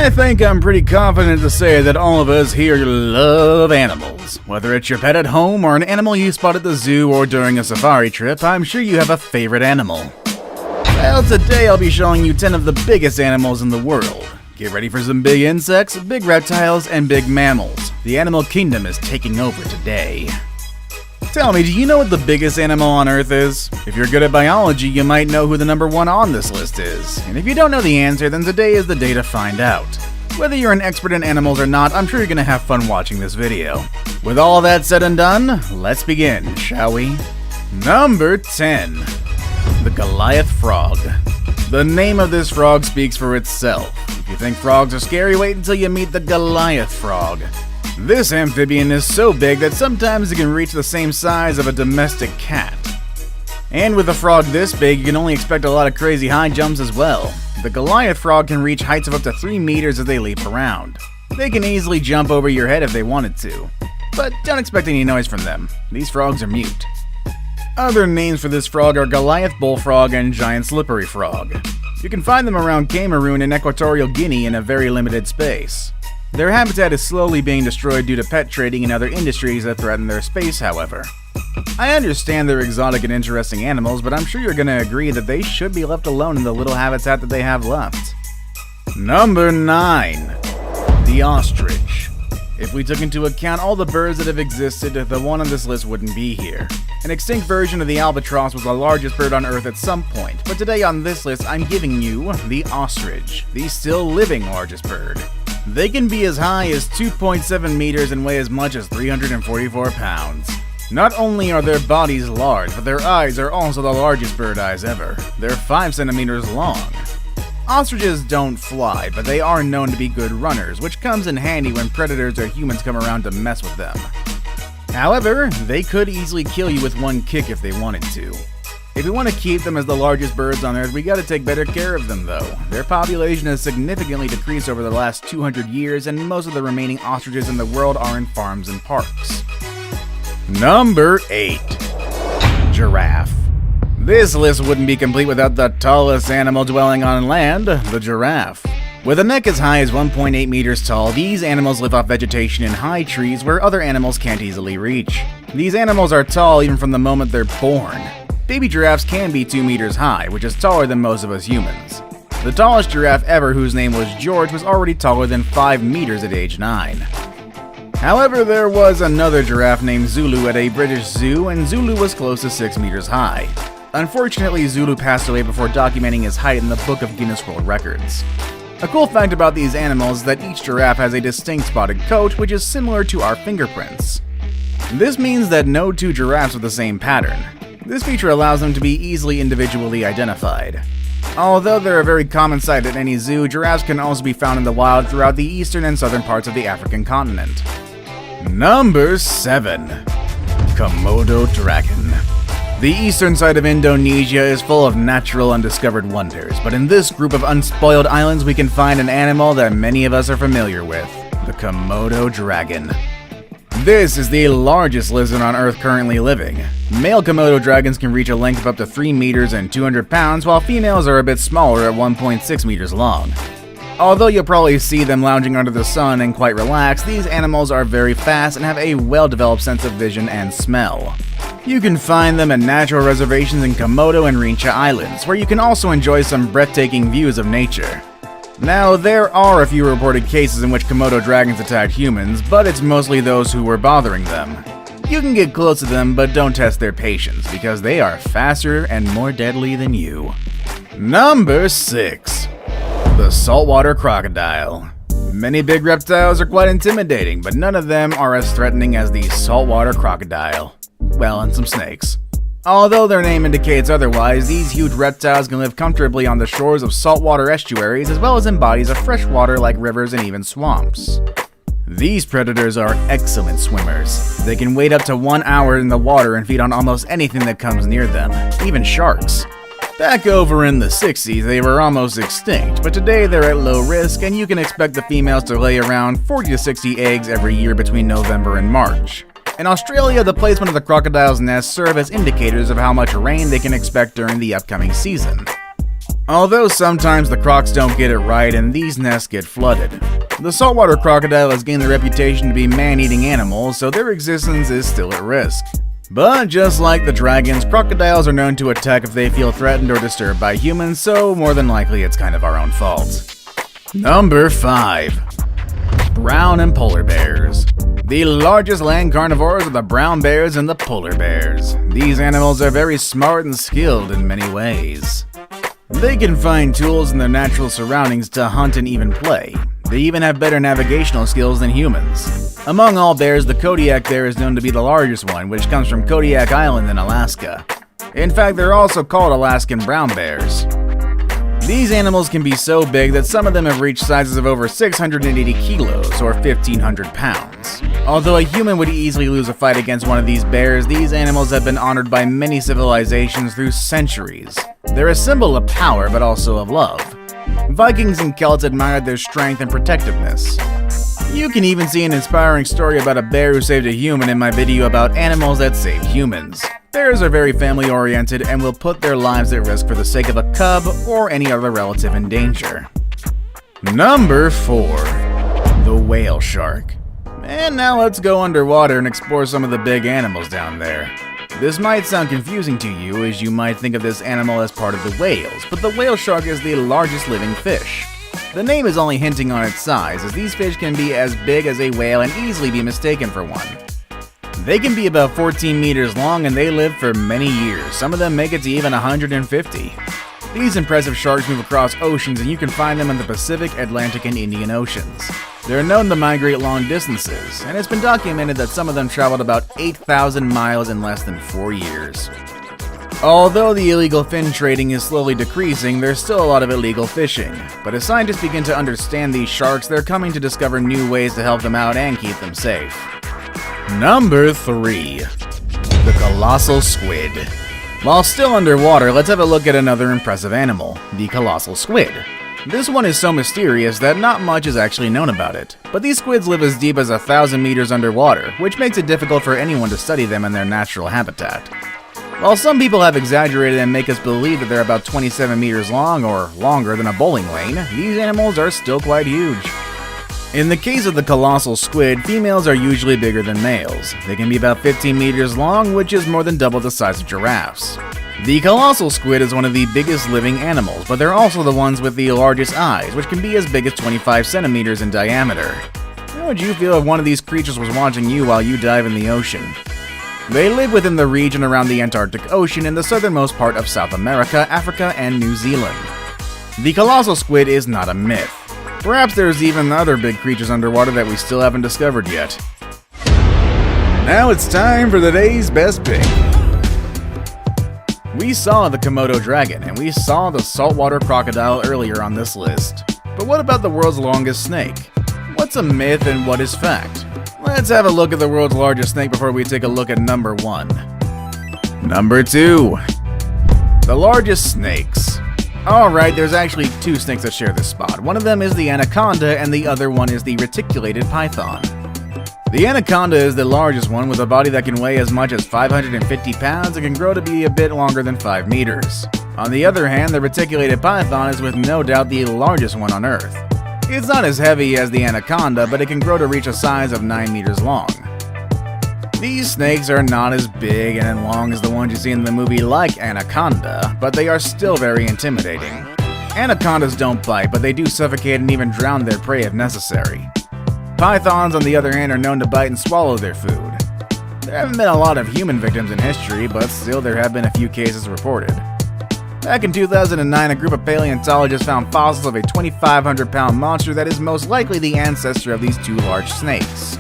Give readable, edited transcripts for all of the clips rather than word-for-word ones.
I think I'm pretty confident to say that all of us here love animals. Whether it's your pet at home or an animal you spot at the zoo or during a safari trip, I'm sure you have a favorite animal. Well, today I'll be showing you 10 of the biggest animals in the world. Get ready for some big insects, big reptiles, and big mammals. The animal kingdom is taking over today. Tell me, do you know what the biggest animal on Earth is? If you're good at biology, you might know who the number one on this list is. And if you don't know the answer, then today is the day to find out. Whether you're an expert in animals or not, I'm sure you're gonna have fun watching this video. With all that said and done, let's begin, shall we? Number 10. The Goliath Frog. The name of this frog speaks for itself. If you think frogs are scary, wait until you meet the Goliath Frog. This amphibian is so big that sometimes it can reach the same size of a domestic cat. And with a frog this big, you can only expect a lot of crazy high jumps as well. The Goliath frog can reach heights of up to 3 meters as they leap around. They can easily jump over your head if they wanted to. But don't expect any noise from them. These frogs are mute. Other names for this frog are Goliath bullfrog and giant slippery frog. You can find them around Cameroon and Equatorial Guinea in a very limited space. Their habitat is slowly being destroyed due to pet trading and other industries that threaten their space, however. I understand they're exotic and interesting animals, but I'm sure you're gonna agree that they should be left alone in the little habitat that they have left. Number 9. The Ostrich. If we took into account all the birds that have existed, the one on this list wouldn't be here. An extinct version of the albatross was the largest bird on Earth at some point, but today on this list I'm giving you the ostrich, the still living largest bird. They can be as high as 2.7 meters and weigh as much as 344 pounds. Not only are their bodies large, but their eyes are also the largest bird eyes ever. They're 5 centimeters long. Ostriches don't fly, but they are known to be good runners, which comes in handy when predators or humans come around to mess with them. However, they could easily kill you with one kick if they wanted to. If we want to keep them as the largest birds on Earth, we gotta take better care of them though. Their population has significantly decreased over the last 200 years, and most of the remaining ostriches in the world are in farms and parks. Number 8. Giraffe. This list wouldn't be complete without the tallest animal dwelling on land, the giraffe. With a neck as high as 1.8 meters tall, these animals live off vegetation in high trees where other animals can't easily reach. These animals are tall even from the moment they're born. Baby giraffes can be 2 meters high, which is taller than most of us humans. The tallest giraffe ever, whose name was George, was already taller than 5 meters at age 9. However, there was another giraffe named Zulu at a British zoo, and Zulu was close to 6 meters high. Unfortunately, Zulu passed away before documenting his height in the Book of Guinness World Records. A cool fact about these animals is that each giraffe has a distinct spotted coat, which is similar to our fingerprints. This means that no two giraffes have the same pattern. This feature allows them to be easily individually identified. Although they're a very common sight at any zoo, giraffes can also be found in the wild throughout the eastern and southern parts of the African continent. Number 7. Komodo dragon. The eastern side of Indonesia is full of natural undiscovered wonders, but in this group of unspoiled islands we can find an animal that many of us are familiar with, the Komodo dragon. This is the largest lizard on Earth currently living. Male Komodo dragons can reach a length of up to 3 meters and 200 pounds, while females are a bit smaller at 1.6 meters long. Although you'll probably see them lounging under the sun and quite relaxed, these animals are very fast and have a well-developed sense of vision and smell. You can find them at natural reservations in Komodo and Rinca Islands, where you can also enjoy some breathtaking views of nature. Now, there are a few reported cases in which Komodo dragons attacked humans, but it's mostly those who were bothering them. You can get close to them, but don't test their patience, because they are faster and more deadly than you. Number 6. The saltwater crocodile. Many big reptiles are quite intimidating, but none of them are as threatening as the saltwater crocodile. Well, and some snakes. Although their name indicates otherwise, these huge reptiles can live comfortably on the shores of saltwater estuaries as well as in bodies of fresh water like rivers and even swamps. These predators are excellent swimmers. They can wait up to 1 hour in the water and feed on almost anything that comes near them, even sharks. Back over in the 60s, they were almost extinct, but today they're at low risk and you can expect the females to lay around 40 to 60 eggs every year between November and March. In Australia, the placement of the crocodile's nests serve as indicators of how much rain they can expect during the upcoming season. Although sometimes the crocs don't get it right and these nests get flooded. The saltwater crocodile has gained the reputation to be man-eating animals, so their existence is still at risk. But just like the dragons, crocodiles are known to attack if they feel threatened or disturbed by humans, so more than likely it's kind of our own fault. Number 5. Brown and polar bears. The largest land carnivores are the brown bears and the polar bears. These animals are very smart and skilled in many ways. They can find tools in their natural surroundings to hunt and even play. They even have better navigational skills than humans. Among all bears, the Kodiak bear is known to be the largest one, which comes from Kodiak Island in Alaska. In fact, they're also called Alaskan brown bears. These animals can be so big that some of them have reached sizes of over 680 kilos or 1,500 pounds. Although a human would easily lose a fight against one of these bears, these animals have been honored by many civilizations through centuries. They're a symbol of power, but also of love. Vikings and Celts admired their strength and protectiveness. You can even see an inspiring story about a bear who saved a human in my video about animals that saved humans. Bears are very family-oriented and will put their lives at risk for the sake of a cub or any other relative in danger. Number 4. The whale shark. And now let's go underwater and explore some of the big animals down there. This might sound confusing to you, as you might think of this animal as part of the whales, but the whale shark is the largest living fish. The name is only hinting on its size, as these fish can be as big as a whale and easily be mistaken for one. They can be about 14 meters long and they live for many years. Some of them make it to even 150. These impressive sharks move across oceans and you can find them in the Pacific, Atlantic, and Indian Oceans. They're known to migrate long distances, and it's been documented that some of them traveled about 8,000 miles in less than 4 years. Although the illegal fin trading is slowly decreasing, there's still a lot of illegal fishing. But as scientists begin to understand these sharks, they're coming to discover new ways to help them out and keep them safe. Number 3. The colossal squid. While still underwater, let's have a look at another impressive animal, the colossal squid. This one is so mysterious that not much is actually known about it. But these squids live as deep as 1,000 meters underwater, which makes it difficult for anyone to study them in their natural habitat. While some people have exaggerated and make us believe that they're about 27 meters long or longer than a bowling lane, these animals are still quite huge. In the case of the colossal squid, females are usually bigger than males. They can be about 15 meters long, which is more than double the size of giraffes. The colossal squid is one of the biggest living animals, but they're also the ones with the largest eyes, which can be as big as 25 centimeters in diameter. How would you feel if one of these creatures was watching you while you dive in the ocean? They live within the region around the Antarctic Ocean in the southernmost part of South America, Africa, and New Zealand. The colossal squid is not a myth. Perhaps there's even other big creatures underwater that we still haven't discovered yet. Now it's time for the day's best pick. We saw the Komodo dragon, and we saw the saltwater crocodile earlier on this list. But what about the world's longest snake? What's a myth and what is fact? Let's have a look at the world's largest snake before we take a look at number 1. Number 2. The largest snakes. Alright, there's actually 2 snakes that share this spot. One of them is the anaconda and the other one is the reticulated python. The anaconda is the largest one with a body that can weigh as much as 550 pounds and can grow to be a bit longer than 5 meters. On the other hand, the reticulated python is with no doubt the largest one on Earth. It's not as heavy as the anaconda, but it can grow to reach a size of 9 meters long. These snakes are not as big and long as the ones you see in the movie like Anaconda, but they are still very intimidating. Anacondas don't bite, but they do suffocate and even drown their prey if necessary. Pythons, on the other hand, are known to bite and swallow their food. There haven't been a lot of human victims in history, but still there have been a few cases reported. Back in 2009, a group of paleontologists found fossils of a 2,500-pound monster that is most likely the ancestor of these 2 large snakes.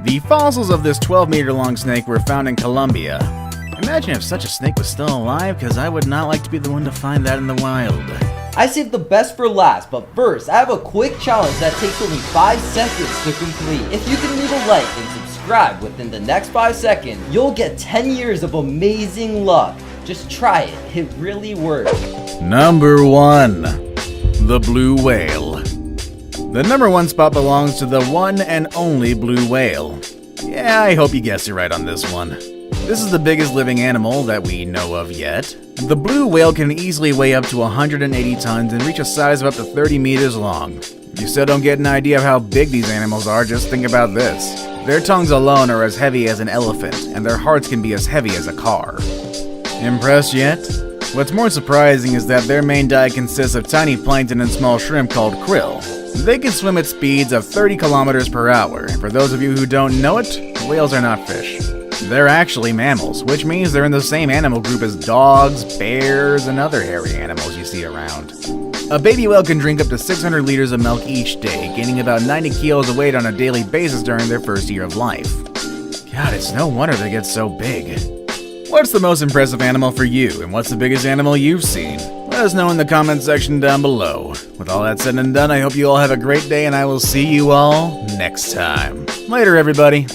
The fossils of this 12-meter-long snake were found in Colombia. Imagine if such a snake was still alive, because I would not like to be the one to find that in the wild. I saved the best for last, but first, I have a quick challenge that takes only 5 seconds to complete. If you can leave a like and subscribe within the next 5 seconds, you'll get 10 years of amazing luck. Just try it, it really works. Number 1. The blue whale. The number 1 spot belongs to the one and only blue whale. Yeah, I hope you guessed it right on this one. This is the biggest living animal that we know of yet. The blue whale can easily weigh up to 180 tons and reach a size of up to 30 meters long. If you still don't get an idea of how big these animals are, just think about this. Their tongues alone are as heavy as an elephant, and their hearts can be as heavy as a car. Impressed yet? What's more surprising is that their main diet consists of tiny plankton and small shrimp called krill. They can swim at speeds of 30 kilometers per hour. For those of you who don't know it, whales are not fish. They're actually mammals, which means they're in the same animal group as dogs, bears, and other hairy animals you see around. A baby whale can drink up to 600 liters of milk each day, gaining about 90 kilos of weight on a daily basis during their first year of life. God, it's no wonder they get so big. What's the most impressive animal for you, and what's the biggest animal you've seen? Let us know in the comment section down below. With all that said and done, I hope you all have a great day, and I will see you all next time. Later, everybody.